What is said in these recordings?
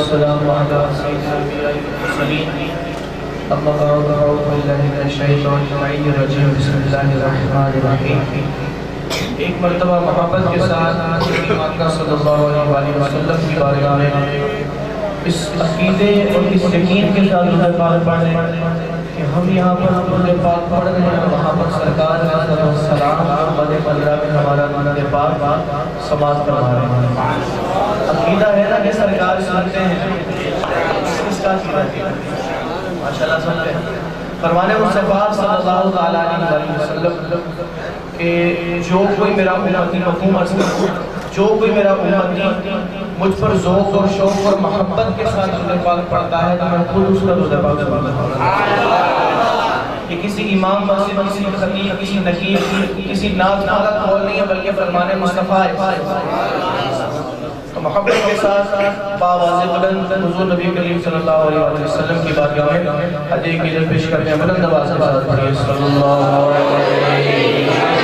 والسلام على سيد الأنبياء والمرسلين أما بعد أعوذ بالله من الشيطان الرجيم بسم الله الرحمن الرحيم. ایک مرتبہ محبت کے ساتھ آقا صلی اللہ علیہ وسلم کی بارگاہ میں اس عقیدے اور اس یقین کے ساتھ درود پاک پڑھیں کہ ہم یہاں پر درود پاک پڑھ رہے ہیں، وہاں پر سرکار علیہ السلام مد 15 میں ہمارا درود پاک سماعت کروا رہے ہیں. عقیدہ ہے نا کہ سرکار سنتے ہیں، اس کا عقیدہ ماشاءاللہ سنتے ہیں. فرمان مصطفیٰ صلی اللہ علیہ وسلم کہ جو کوئی میرا امتی مفہوم عرض کرتا جو کوئی میرا امتی مجھ پر ذوق اور شوق اور محبت کے ساتھ درود پاک پڑھتا ہے تو میں خود اس کا درود پاک پڑھتا ہوں. یہ کسی امام مسجد، کسی خطیب، کسی نقیب، کسی نعت کا قول نہیں ہے، بلکہ فرمان مصطفیٰ ہے. تو محبت کے ساتھ باواز بلند حضور نبی کریم صلی اللہ علیہ وسلم کی بارگاہ میں ہدیے کی جلوہ پیش کرتے ہیں. بلند آواز کے ساتھ پڑھیے صلی اللہ علیہ وسلم.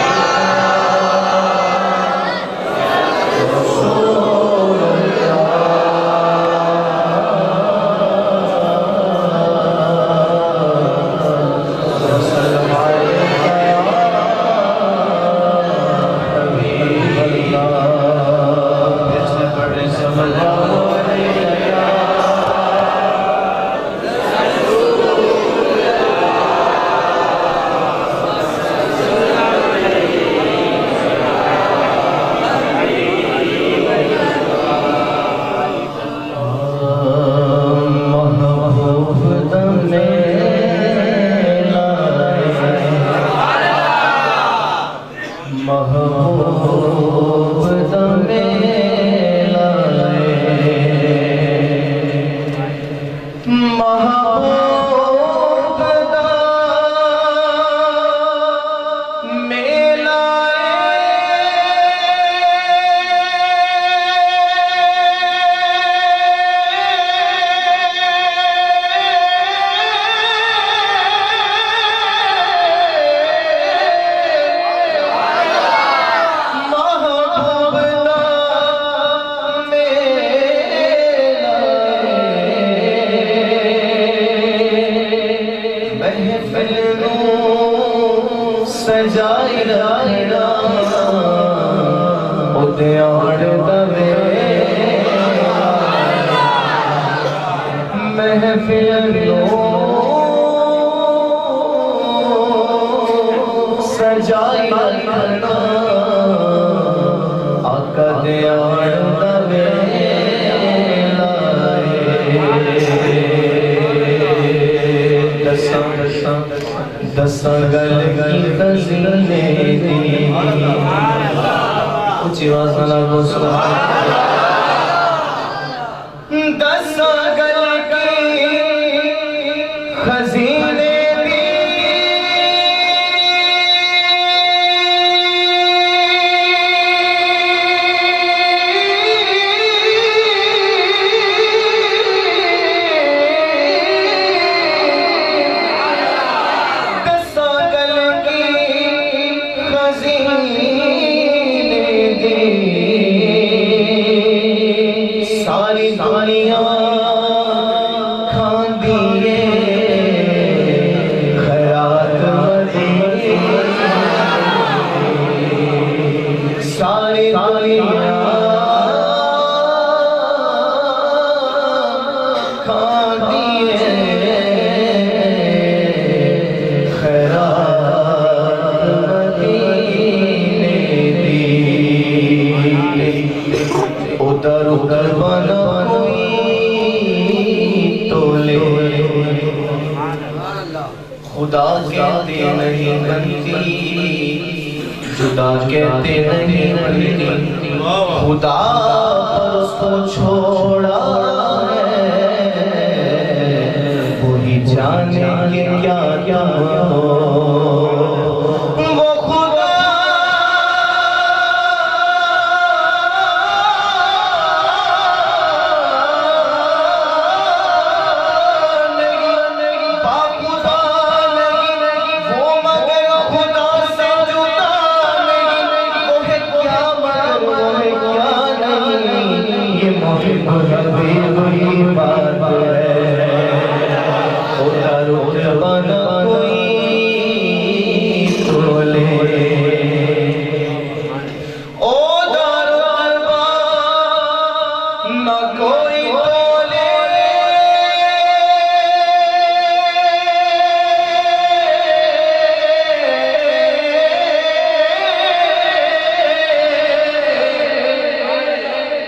نہ کوئی بولے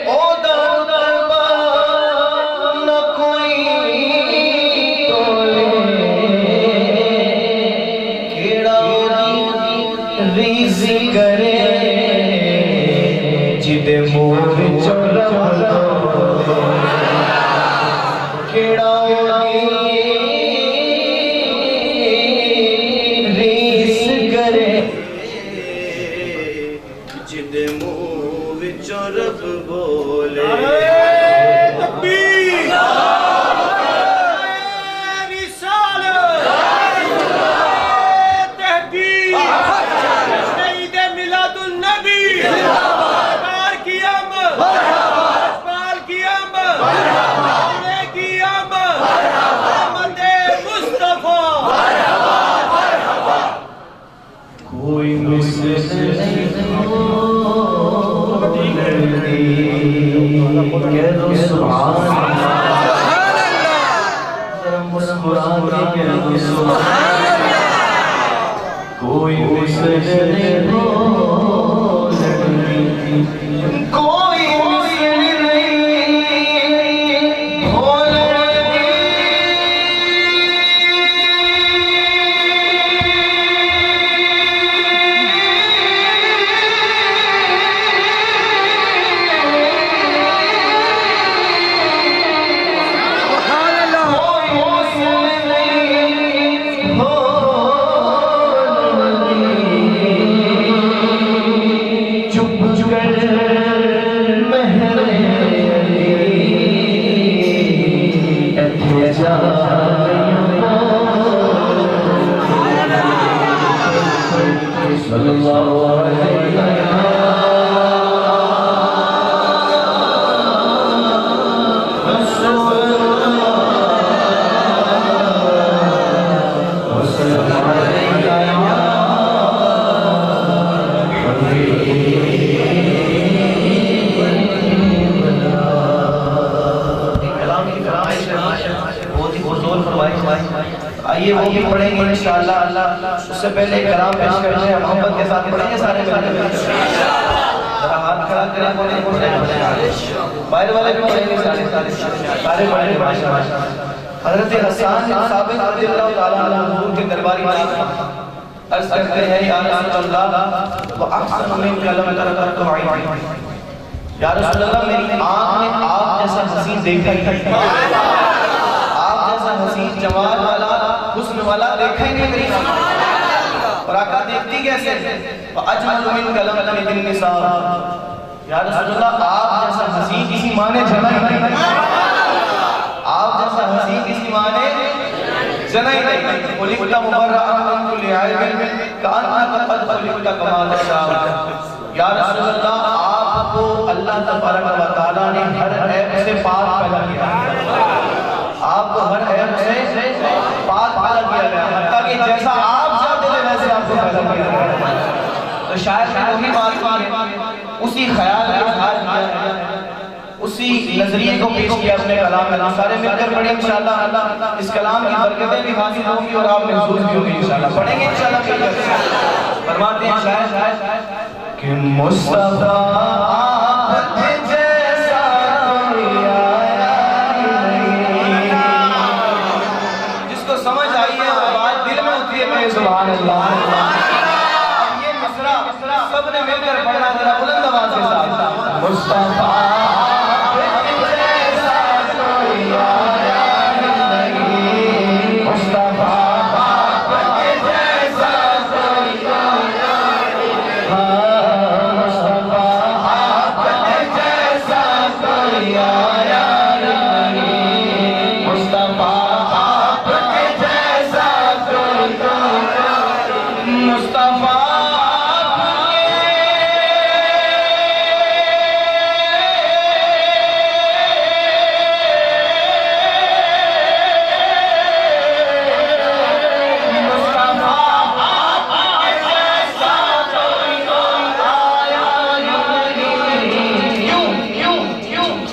او دربا نہ کوئی بولے کیڑا ریزی کرے جدے منہ وچوں رب کیڑا ریس کرے جدے منہ وچوں رب بولے تکبیر رسالت تحقیق شہید میلاد النبی کوئی مثل نہیں کہہ دو سبحان اللہ ذرا مسکرا کے کہہ دو سبحان اللہ کوئی مثل نہیں کوئی آئیے وہ بھی پڑھیں گے انشاءاللہ اس سے پہلے کلام پیش کرتے ہیں محبت کے ساتھ پڑھیں گے سارے ملے ذرا ہاتھ کھڑا کریں باہر والے بھی پڑھیں گے سارے پڑھیں گے حضرت حسان ثابت رضی اللہ تعالیٰ عنہ حضور کے درباری عرض کرتے ہیں یا رسول اللہ وَأَحْسَنُ مِنْكَ لَمْ تَرَكَرْتُ عَيْنِ یا رسول اللہ میری آنکھ نے آپ جیسا حسین دیکھا ہی نہیں آپ جیسا حسین جمال والا حسن والا دیکھا ہی نہیں میری اور آقا دیکھتی کیسے وَأَجْمَلُ مِنْكَ لَمْ تَلِدِ النِّسَاءُ یا رسول اللہ آپ جیسا حسین کسی ماں نے جنا ہی نہیں آپ جیسا حسین کسی ماں نے جنا ہی نہیں خُلِقْتَ مُبَرَّأً مِنْ كُلِّ عَيْبٍ كَأَنَّكَ قَدْ خُلِقْتَ كَمَا تَشَاءُ یا رسول اللہ آپ کو اللہ تبارک و تعالیٰ نے ہر عیب سے پاک پیدا کیا آپ کو ہر عیب سے پاک پیدا کیا گیا حتیٰ کہ جیسا آپ چاہتے تھے ویسے آپ کو پیدا کیا گیا تو شاید وہی بات اسی خیال کے اظہار کیا اسی نظریے کو پیش کیا اپنے کلام میں سارے مل کر پڑھیں انشاءاللہ اس کلام کی برکتیں بھی حاصل ہوں گی اور آپ محسوس بھی ہوگی انشاءاللہ پڑھیں گے انشاءاللہ فرماتے ہیں شاید کہ مصطفیٰ آپ جیسا کوئی آیا نہیں جس کو سمجھ آئی ہے وہ بات دل میں اتری ہے سبحان اللہ اب یہ مصرع سب نے مل کر پڑھنا ذرا بلند آواز کے ساتھ مصطفیٰ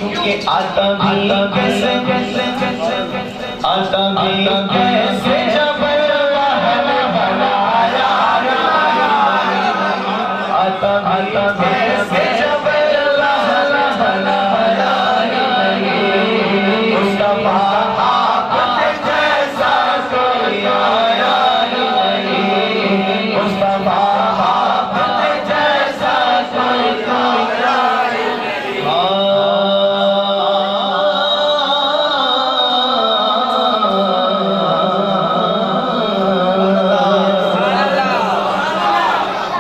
کیونکہ آتا بھی کیسے آتا بھی کیسے جب اللہ نے بنایا آتا بھی کیسے جب اللہ نے بنایا مصطفیٰ آپ جیسا کوئی آیا نہیں مصطفیٰ آپ جیسا کوئی آیا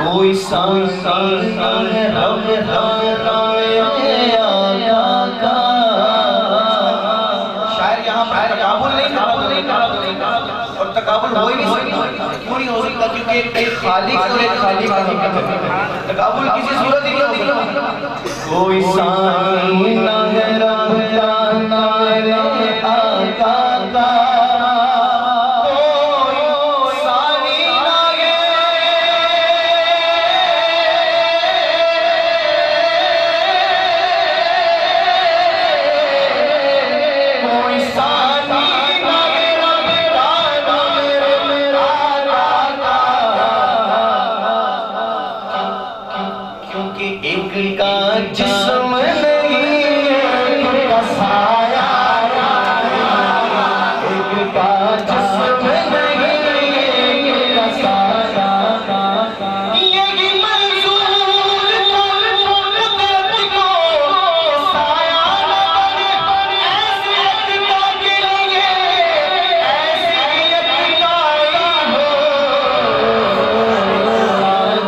کوئی سان رب شاید یہاں پر تقابل نہیں اور تقابل ہو ہی نہیں سکتا کیوں نہیں ہو سکتا کیونکہ ایک خالق اور ایک خالق کا حقیقت تقابل کسی صورت ہی نہیں ہو سکتا کوئی سانی نہ رب نارے آقا کا جسم نہیں ایک کا سایہ ایک کا جسم نہیں ایک کا سایہ یہی منظور قدرت کو سایہ نہ بنے ایسی اتقا کے لیے ایسی اتقائی ہو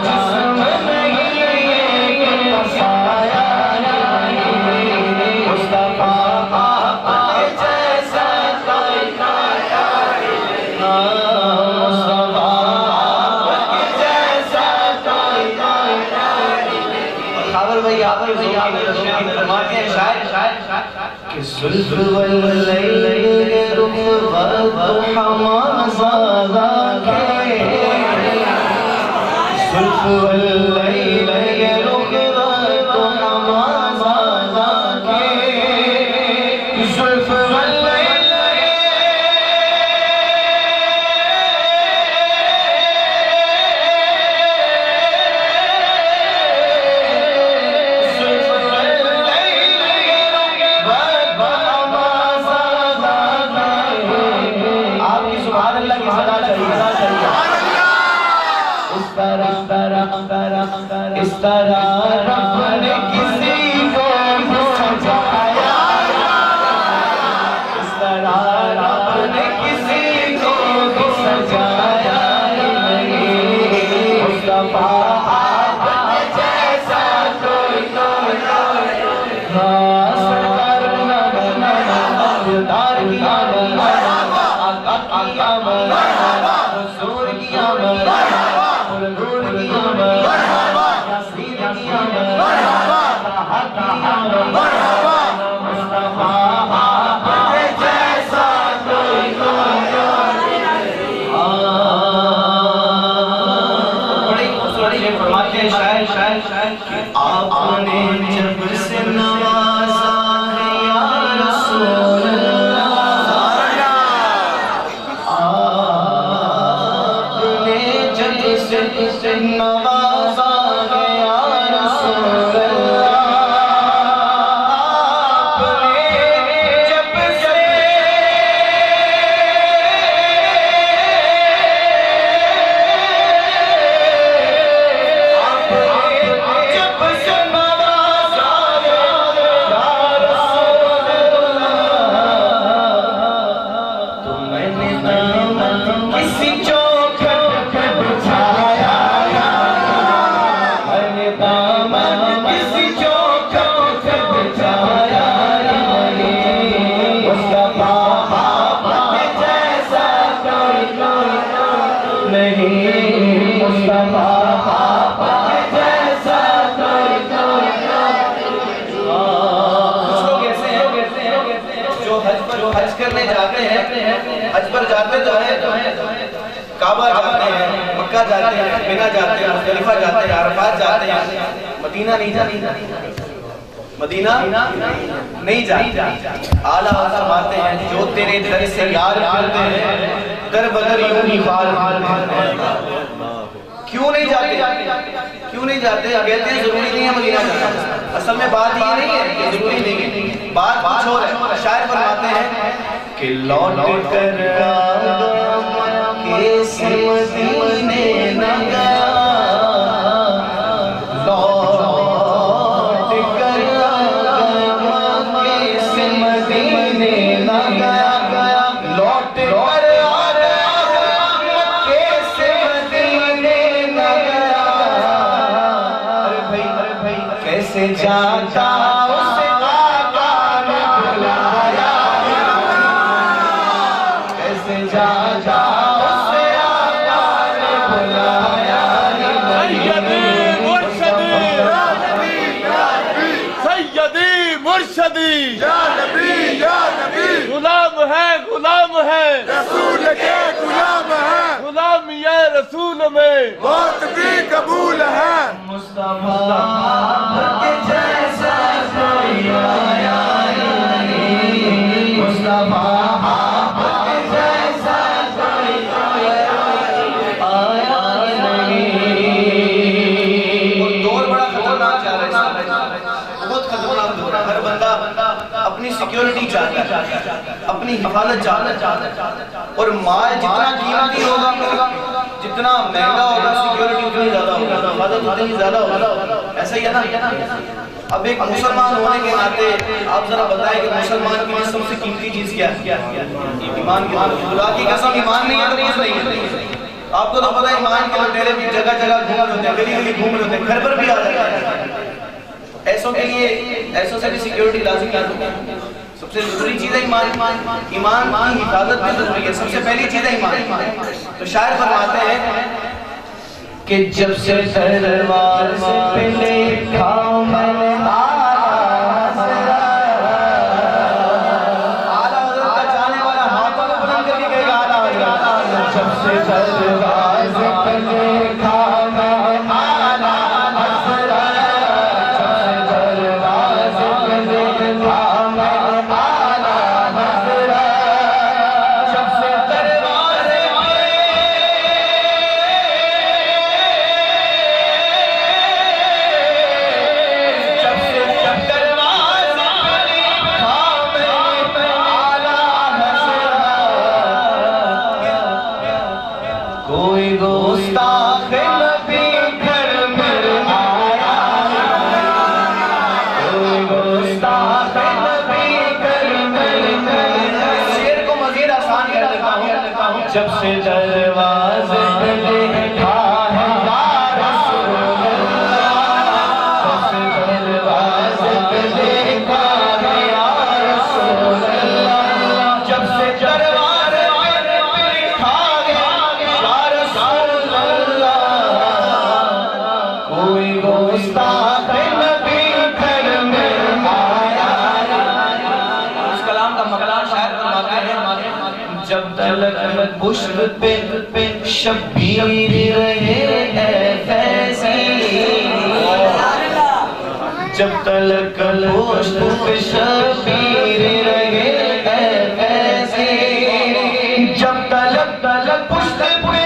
جسم نہیں ایک کا سایہ زلف واللیل رفقت حمازہ کے زلف واللیل رفقت حمازہ کے زلف واللیل اس طرح رب نے کسی کو سجایا اس طرح رب نے کسی کو سجایا مصطفیٰ آپ جیسا کوئی سرکار نہ بنانا دلدار کیا بنانا آقا کیا بنانا حضور کیا بنانا حضور کیا بنانا یاسین کیا بنانا طه کیا بنانا مصطفیٰ آپ جیسا کوئی بڑی خوبصورت یہ فرماتے ہیں شاعر کہ آپ نے جب سے نوازا ہے یا رسول اللہ آپ نے جب سے نوازا ہے یا رسول اللہ آپ نے جب سے نوازا ہے یا رسول اللہ تو میں نے دامن کسی چوکھٹ پہ بچھایا میں نے دامن کسی چوکھٹ پہ بچھایا مصطفیٰ آپ جیسا کوئی نہیں مصطفیٰ آپ جیسا کوئی لوگ ایسے ہیں جو حج کرنے جاتے ہیں حج پر جاتے ہیں کعبہ جاتے ہیں مکہ جاتے ہیں مینہ جاتے ہیں مزدلفہ جاتے ہیں عرفات جاتے ہیں مدینہ نہیں جاتے مدینہ نہیں جاتے. اعلیٰ حضرت فرماتے ہیں جو تیرے در سے یار پھرتے ہیں در بدر یوں ہی خال پھرتے ہیں. کیوں نہیں جاتے؟ کیوں نہیں جاتے؟ کہتے ہیں ضروری نہیں ہے مدینہ جانا. اصل میں بات یہ نہیں ہے کہ ضروری نہیں ہے، بات کچھ اور ہے. شاعر فرماتے ہیں کہ لوٹ کر مکے سے مدینے نہ گیا، لوٹ کر مکے سے مدینے نہ گیا، لوٹ کر مکے سے مدینے نہ گیا. ارے بھائی کیسے جاتا اسے آقا نے بلایا، کیسے جاتا اسے آقا نے بلایا. سیدی مرشدی یا نبی یا نبی، غلام ہے غلام ہے رسول کے غلام ہے، غلام یہ رسول میں بات بھی قبول ہے. مصطفیٰ کے جیسا کوئی آیا نہیں، مصطفیٰ کے جیسا کوئی آیا نہیں. دور بڑا خطرناک جا رہا ہے، بہت خطرناک دور ہے. ہر بندہ اپنی سیکیورٹی چاہتا ہے، اپنی حفاظت چاہتا ہے، اور مال جتنا قیمتی ہوگا، جتنا مہنگا ہوگا، سیکیورٹی اتنی زیادہ ہوگا، حفاظت اتنی زیادہ ہوگا. ایسا ہی ہے نا. اب ایک مسلمان ہونے کے ناطے آپ ذرا بتائیں کہ مسلمان کی سب سے قیمتی چیز کیا ہے؟ ایمان کی. خدا کی قسم ایمان نہیں ہے تو کچھ نہیں ہے. آپ کو تو پتہ ہے ایمان کے لٹیرے بھی جگہ جگہ گھوم رہے ہوتے ہیں، گلی گلی گھوم رہے ہوتے ہیں، گھر پر بھی آ جاتے ہیں. ایسوں کے لیے ایسوں سے بھی سیکیورٹی لازم ہے. سب سے ضروری چیز ہے ایمان. ایمان کی حفاظت بھی ضروری ہے. سب سے پہلی چیز ہے ایمان. تو شاعر فرماتے ہیں کہ جب سے دروازے پہ لکھا میں نے اعلیٰ حضرت کا چاہنے والا ہاتھوں کو بلند کر کے کہے گا اعلیٰ حضرت. جب سے دروازے پہ لکھا میں نے اعلیٰ حضرت، جب سے دروازے پہ لکھا میں نے اعلیٰ حضرت، جب سے دروازے کوئی گستاخ نبی گھر میں آیا، کوئی گستاخ نبی گھر میں آیا. شعر کو مزید آسان کر دیتا ہوں. جب سے دروازے پہ لکھا ہے یا رسول اللہ، جب سے دروازے پہ لکھا ہے یا رسول اللہ، جب سے دروازے پہ لکھا ہے یا رسول اللہ، کوئی گستاخ نبی گھر میں آیا. اس کلام کا مقلام شاعر فرماتے ہیں جب تلک بشر پہ شبیر رہے اے فیضی، جب تلک بشر پہ شبیر رہے اے فیضی، جب تلک بشر پہ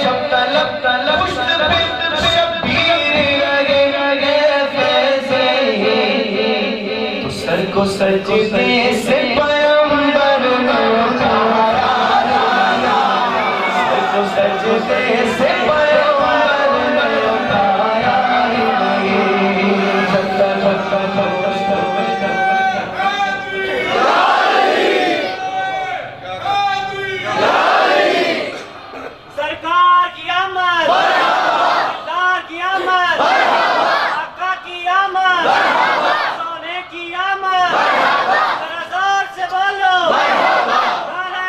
جب تلک بشر پہ شبیر رہے فیضی، تو سر کو سجدے سے پیغمبر نے اٹھایا، سر کو سجدے سے پیغمبر نے اٹھایا. جب سرکار کی آمد، سردار کی آمد، آقا کی آمد، سونے کی آمد، ذرا زور سے بولو نعرہ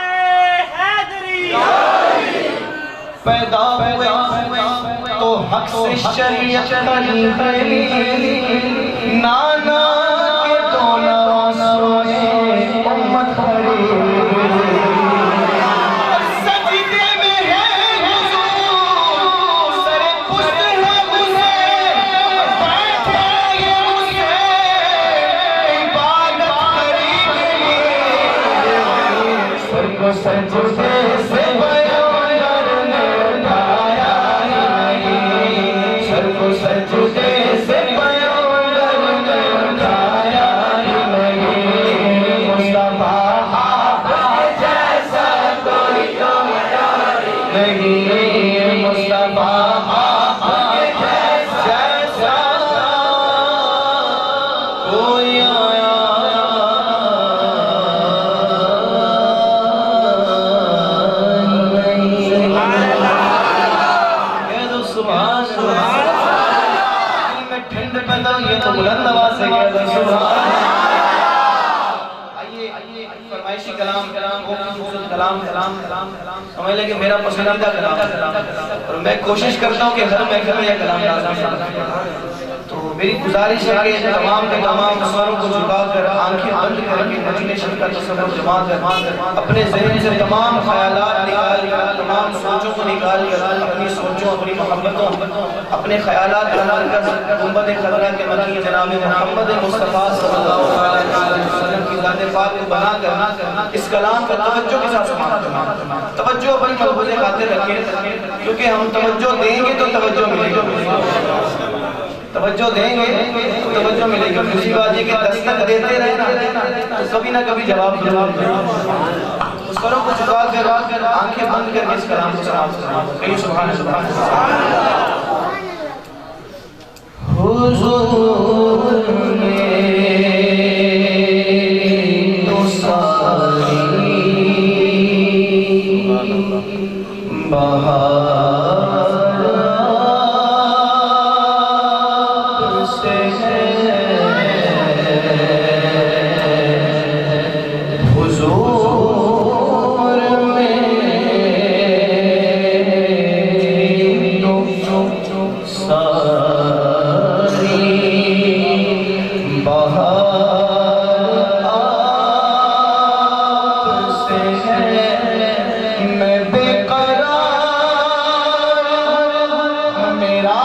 حیدری. پیدا ہوئے تو حق سے شریعت بنی، نانا کے دو نواسوں نے امت بھری. سجدے میں ہے حضور، سر دل میں ٹھنڈ پیدا ہوئی ہے تو بلند آواز سے کہہ دو سبحان اللہ۔ آئیے فرمائشی کلام سمجھ لیں کہ میرا پسندیدہ کلام، اور میں کوشش کرتا ہوں کہ ہر محفل میں یہ کلام لازم، تو میری گزارش ہے کہ تمام کے تمام سروں کو جھکا کر آنکھیں بند کر کے مجلس کا تصور جما کر اپنے ذہن سے تمام خیالات نکال کر، تمام سوچوں کو نکال کر، اپنی سوچوں، اپنی محبتوں، اپنے خیالات کا مرکز گنبد خضرا کے مکی جناب محمد مصطفیٰ صلی اللہ علیہ وسلم کی ذات پاک کو بنا کر اس کلام کو توجہ کے ساتھ سماعت، توجہ اپنی محبوب خاطر رکھیں، کیونکہ ہم توجہ دیں گے تو توجہ ملے گی، توجہ دیں گے تو توجہ ملے گی۔ دوسری بات یہ کہ دستک دیتے رہنا تو کبھی نہ کبھی جواب دے گا۔ اس سروں کو جھکا کر آنکھیں بند کر کے اس کلام کو سماعت کہیں سبحان اللہ۔ حضور میں تو ساری بہار میرا